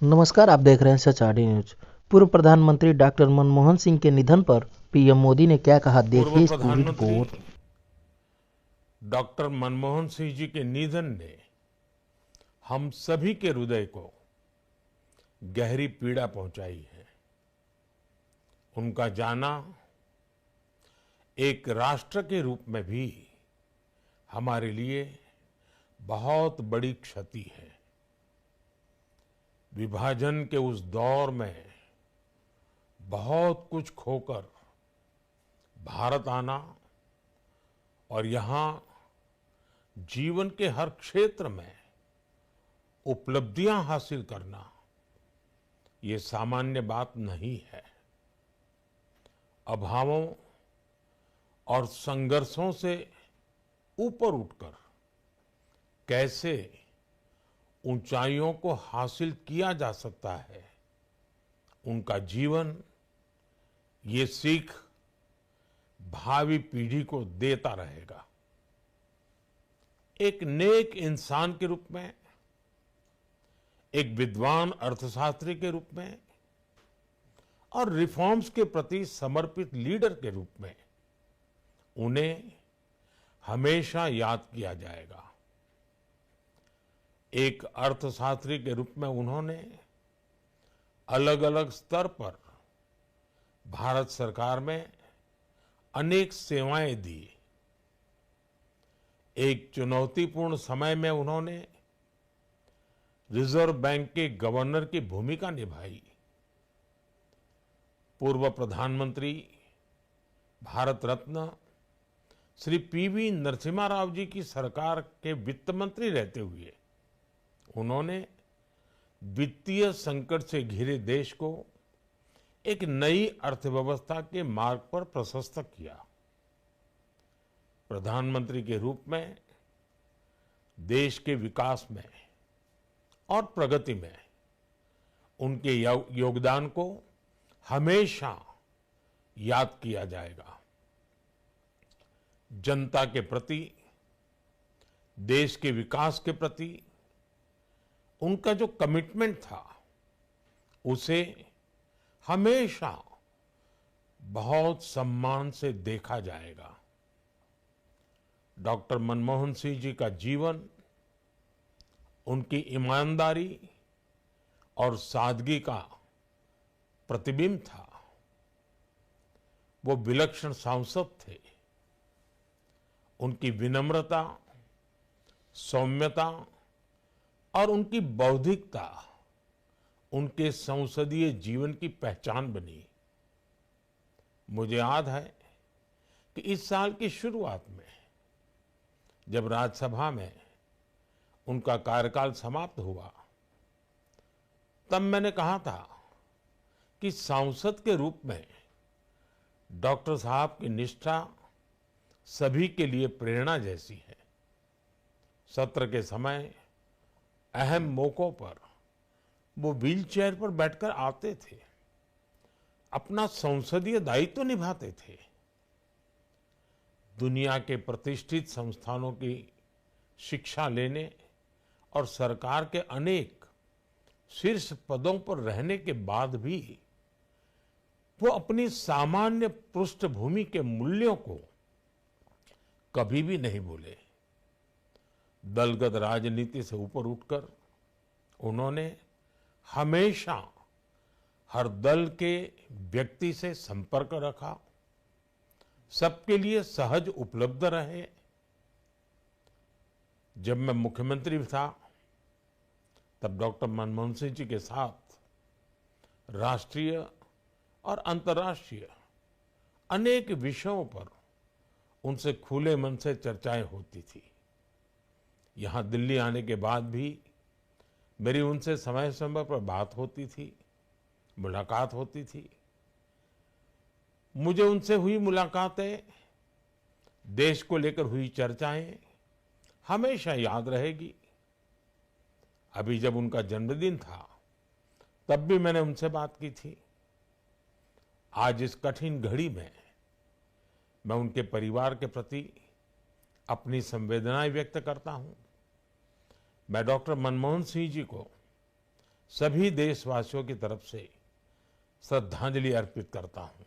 नमस्कार, आप देख रहे हैं सच आरडी न्यूज। पूर्व प्रधानमंत्री डॉक्टर मनमोहन सिंह के निधन पर पीएम मोदी ने क्या कहा, पूर्व देखिए इस पूरी प्रधानमंत्री रिपोर्ट। डॉक्टर मनमोहन सिंह जी के निधन ने हम सभी के हृदय को गहरी पीड़ा पहुंचाई है। उनका जाना एक राष्ट्र के रूप में भी हमारे लिए बहुत बड़ी क्षति है। विभाजन के उस दौर में बहुत कुछ खोकर भारत आना और यहाँ जीवन के हर क्षेत्र में उपलब्धियां हासिल करना, ये सामान्य बात नहीं है। अभावों और संघर्षों से ऊपर उठकर कैसे ऊंचाइयों को हासिल किया जा सकता है, उनका जीवन ये सीख भावी पीढ़ी को देता रहेगा। एक नेक इंसान के रूप में, एक विद्वान अर्थशास्त्री के रूप में और रिफॉर्म्स के प्रति समर्पित लीडर के रूप में उन्हें हमेशा याद किया जाएगा। एक अर्थशास्त्री के रूप में उन्होंने अलग अलग स्तर पर भारत सरकार में अनेक सेवाएं दी। एक चुनौतीपूर्ण समय में उन्होंने रिजर्व बैंक के गवर्नर की भूमिका निभाई। पूर्व प्रधानमंत्री भारत रत्न श्री पीवी नरसिम्हा राव जी की सरकार के वित्त मंत्री रहते हुए उन्होंने वित्तीय संकट से घिरे देश को एक नई अर्थव्यवस्था के मार्ग पर प्रशस्त किया। प्रधानमंत्री के रूप में देश के विकास में और प्रगति में उनके योगदान को हमेशा याद किया जाएगा। जनता के प्रति, देश के विकास के प्रति उनका जो कमिटमेंट था, उसे हमेशा बहुत सम्मान से देखा जाएगा। डॉक्टर मनमोहन सिंह जी का जीवन उनकी ईमानदारी और सादगी का प्रतिबिंब था। वो विलक्षण सांसद थे। उनकी विनम्रता, सौम्यता और उनकी बौद्धिकता उनके संसदीय जीवन की पहचान बनी। मुझे याद है कि इस साल की शुरुआत में जब राज्यसभा में उनका कार्यकाल समाप्त हुआ, तब मैंने कहा था कि सांसद के रूप में डॉक्टर साहब की निष्ठा सभी के लिए प्रेरणा जैसी है। सत्र के समय अहम मौकों पर वो व्हीलचेयर पर बैठकर आते थे, अपना संसदीय दायित्व निभाते थे। दुनिया के प्रतिष्ठित संस्थानों की शिक्षा लेने और सरकार के अनेक शीर्ष पदों पर रहने के बाद भी वो अपनी सामान्य पृष्ठभूमि के मूल्यों को कभी भी नहीं भूले। दलगत राजनीति से ऊपर उठकर उन्होंने हमेशा हर दल के व्यक्ति से संपर्क रखा, सबके लिए सहज उपलब्ध रहे। जब मैं मुख्यमंत्री था, तब डॉक्टर मनमोहन सिंह जी के साथ राष्ट्रीय और अंतर्राष्ट्रीय अनेक विषयों पर उनसे खुले मन से चर्चाएं होती थी। यहां दिल्ली आने के बाद भी मेरी उनसे समय समय पर बात होती थी, मुलाकात होती थी। मुझे उनसे हुई मुलाकातें, देश को लेकर हुई चर्चाएं हमेशा याद रहेगी। अभी जब उनका जन्मदिन था, तब भी मैंने उनसे बात की थी। आज इस कठिन घड़ी में मैं उनके परिवार के प्रति अपनी संवेदनाएं व्यक्त करता हूं। मैं डॉक्टर मनमोहन सिंह जी को सभी देशवासियों की तरफ से श्रद्धांजलि अर्पित करता हूं।